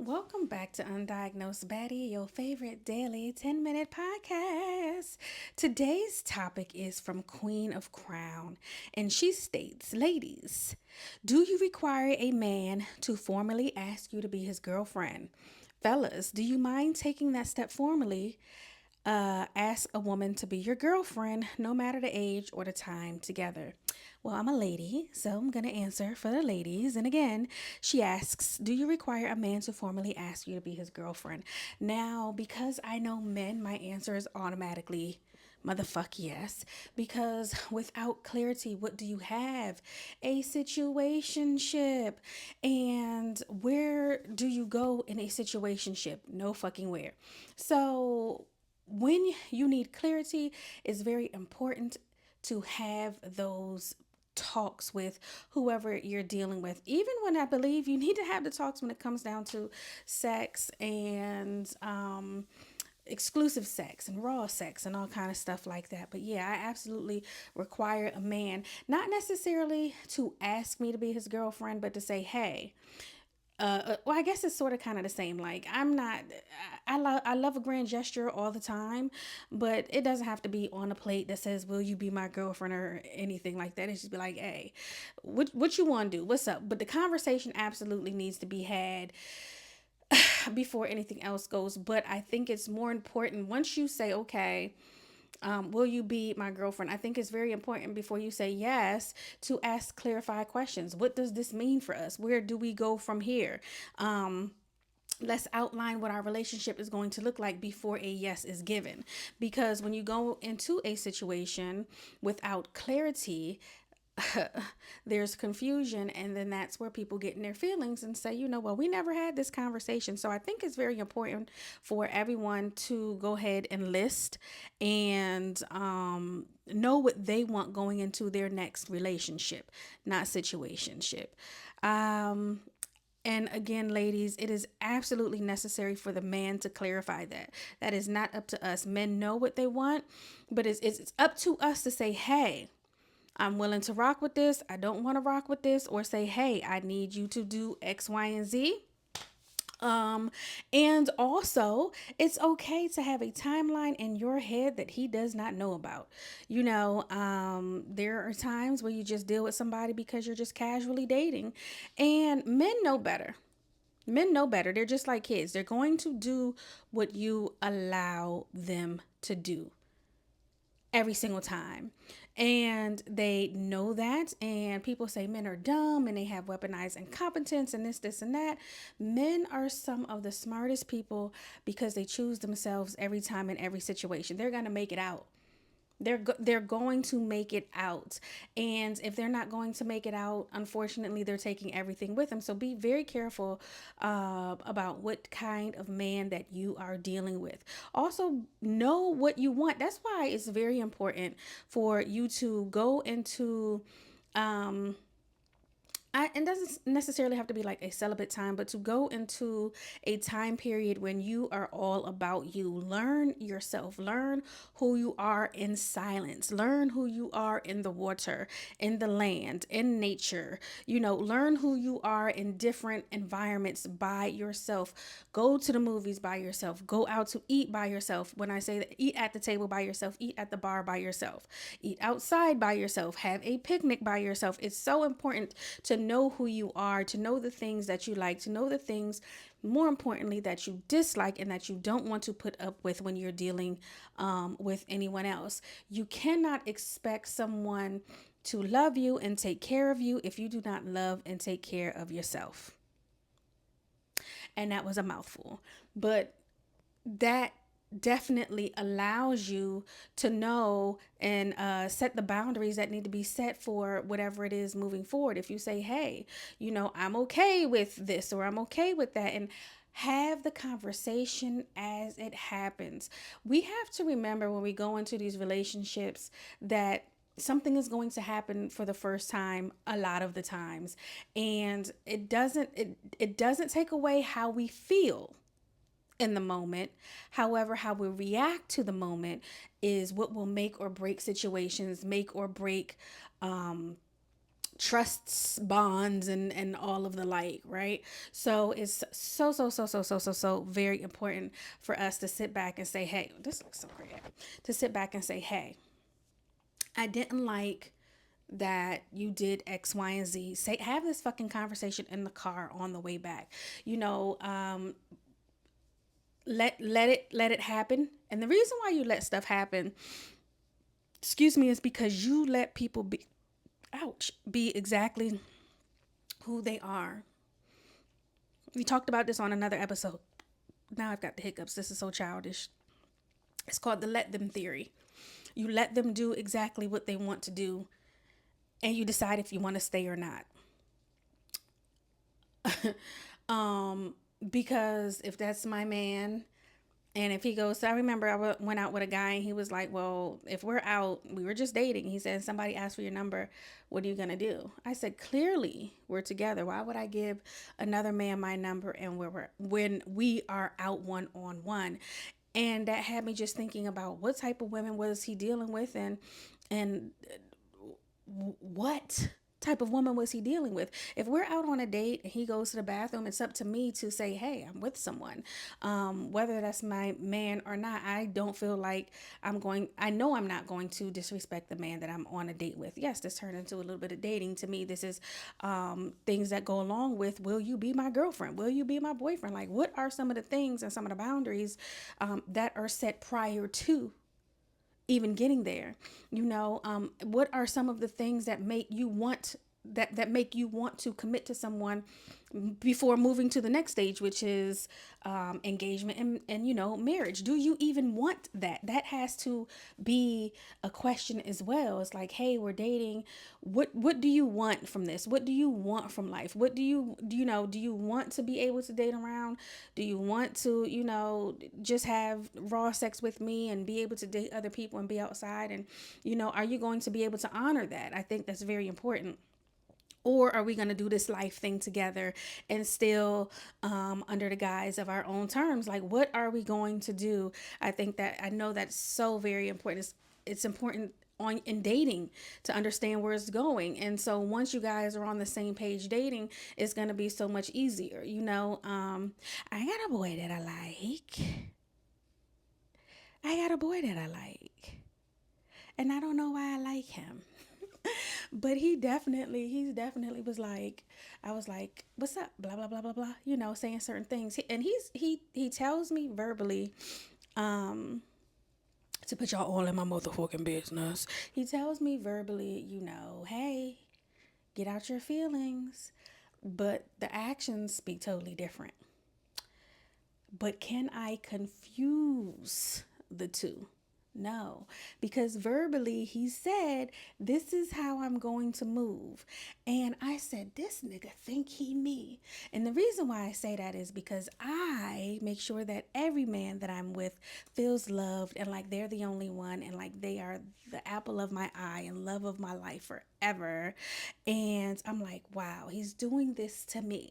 Welcome back to Undiagnosed Baddie, your favorite daily 10-minute podcast. Today's topic is from Queen of Crown, and she states, ladies, do you require a man to formally ask you to be his girlfriend? Fellas, do you mind taking that step formally? Ask a woman to be your girlfriend, no matter the age or the time together. Well, I'm a lady, so I'm going to answer for the ladies. And again, she asks, do you require a man to formally ask you to be his girlfriend? Now, because I know men, my answer is automatically motherfuck yes. Because without clarity, what do you have? A situationship. And where do you go in a situationship? No fucking where. So when you need clarity, it's very important to have those talks with whoever you're dealing with. Even when I believe you need to have the talks when it comes down to sex and exclusive sex and raw sex and all kind of stuff like that. But yeah, I absolutely require a man not necessarily to ask me to be his girlfriend, but to say, hey, well, I guess it's sort of kind of the same. Like, I'm not, I love a grand gesture all the time, but it doesn't have to be on a plate that says, will you be my girlfriend or anything like that. It's just be like, hey, what you want to do? What's up? But the conversation absolutely needs to be had before anything else goes. But I think it's more important once you say, okay, will you be my girlfriend? I think it's very important before you say yes to ask clarify questions. What does this mean for us? Where do we go from here? Let's outline what our relationship is going to look like before a yes is given. Because when you go into a situation without clarity, there's confusion, and then that's where people get in their feelings and say, well, we never had this conversation. So I think it's very important for everyone to go ahead and list and know what they want going into their next relationship, not situationship. um and again, ladies, it is absolutely necessary for the man to clarify that. That is not up to us. Men know what they want, but it's up to us to say, hey, I'm willing to rock with this. I don't want to rock with this. Or say, hey, I need you to do X, Y, and Z. Um, and also, it's okay to have a timeline in your head that he does not know about. There are times where you just deal with somebody because you're just casually dating, and men know better. Men know better. They're just like kids. They're going to do what you allow them to do every single time. And they know that. And people say men are dumb and they have weaponized incompetence and this, and that. Men are some of the smartest people because they choose themselves every time in every situation. They're going to make it out. They're going to make it out. And if they're not going to make it out, unfortunately, they're taking everything with them. So be very careful about what kind of man that you are dealing with. Also, know what you want. That's why it's very important for you to go into it doesn't necessarily have to be like a celibate time, but to go into a time period when you are all about you. Learn yourself, learn who you are in silence, learn who you are in the water, in the land, in nature. Learn who you are in different environments by yourself. Go to the movies by yourself, go out to eat by yourself. When I say that, eat at the table by yourself, eat at the bar by yourself, eat outside by yourself, have a picnic by yourself. It's so important to know who you are, to know the things that you like, to know the things, more importantly, that you dislike and that you don't want to put up with when you're dealing with anyone else. You cannot expect someone to love you and take care of you if you do not love and take care of yourself. And that was a mouthful. But that definitely allows you to know and set the boundaries that need to be set for whatever it is moving forward. If you say, hey, I'm okay with this or I'm okay with that, and have the conversation as it happens. We have to remember when we go into these relationships that something is going to happen for the first time a lot of the times, and it doesn't take away how we feel in the moment. However, how we react to the moment is what will make or break situations, make or break trusts, bonds, and all of the like, right? So it's so very important for us to sit back and say, hey, this looks so great. To sit back and say, hey, I didn't like that you did X, Y, and Z. Say, have this fucking conversation in the car on the way back. You know, let it happen. And the reason why you let stuff happen, excuse me, is because you let people be, ouch, be exactly who they are. We talked about this on another episode. Now I've got the hiccups. This is so childish. It's called the let them theory. You let them do exactly what they want to do, and you decide if you want to stay or not. Because if that's my man, and if he goes, so I remember went out with a guy and he was like, well, if we're out, we were just dating. He said, somebody asked for your number. What are you going to do? I said, clearly we're together. Why would I give another man my number and when we are out one on one? And that had me just thinking about what type of women was he dealing with, and what type of woman was he dealing with. If we're out on a date and he goes to the bathroom, it's up to me to say, hey, I'm with someone, whether that's my man or not. I don't feel like I know I'm not going to disrespect the man that I'm on a date with. Yes, this turned into a little bit of dating. To me, this is things that go along with, will you be my girlfriend, will you be my boyfriend? Like, what are some of the things and some of the boundaries that are set prior to even getting there? What are some of the things that make you want make you want to commit to someone before moving to the next stage, which is engagement and marriage? Do you even want that? That has to be a question as well. It's like, hey, we're dating. What do you want from this? What do you want from life? What do you want to be able to date around? Do you want to, just have raw sex with me and be able to date other people and be outside? And, are you going to be able to honor that? I think that's very important. Or are we going to do this life thing together and still under the guise of our own terms? Like, what are we going to do? I know that's so very important. It's important in dating to understand where it's going. And so once you guys are on the same page dating, it's going to be so much easier. I got a boy that I like. I got a boy that I like. And I don't know why I like him. But he's definitely was like, I was like, what's up? Blah, blah, blah, blah, blah, saying certain things. He tells me verbally, to put y'all all in my motherfucking business. He tells me verbally, hey, get out your feelings. But the actions speak totally different. But can I confuse the two? No, because verbally he said, this is how I'm going to move. And I said, this nigga think he me. And the reason why I say that is because I make sure that every man that I'm with feels loved and like they're the only one and like they are the apple of my eye and love of my life forever. And I'm like, wow, he's doing this to me.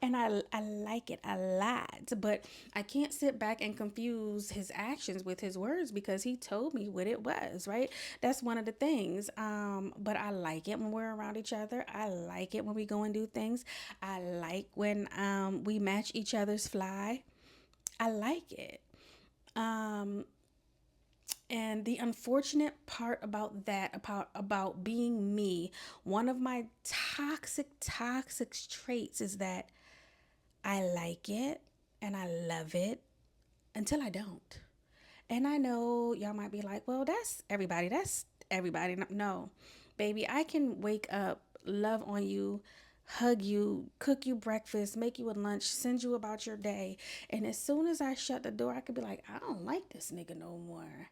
And I like it a lot, but I can't sit back and confuse his actions with his words because he told me what it was, right? That's one of the things. But I like it when we're around each other. I like it when we go and do things. I like when we match each other's fly. I like it. And the unfortunate part about that, about being me, one of my toxic traits is that I like it and I love it until I don't. And I know y'all might be like, well, that's everybody. That's everybody. No, baby, I can wake up, love on you, hug you, cook you breakfast, make you a lunch, send you about your day. And as soon as I shut the door, I could be like, I don't like this nigga no more.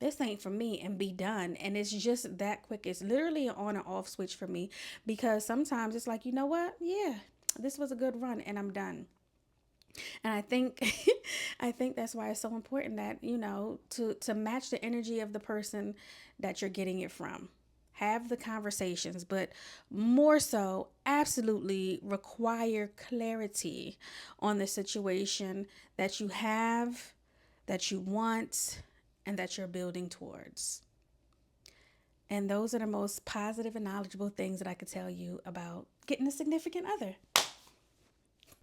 This ain't for me, and be done. And it's just that quick. It's literally an on and off switch for me because sometimes it's like, you know what? Yeah, this was a good run and I'm done. And I think I think that's why it's so important that, to match the energy of the person that you're getting it from. Have the conversations, but more so, absolutely require clarity on the situation that you have, that you want, and that you're building towards. And those are the most positive and knowledgeable things that I could tell you about getting a significant other.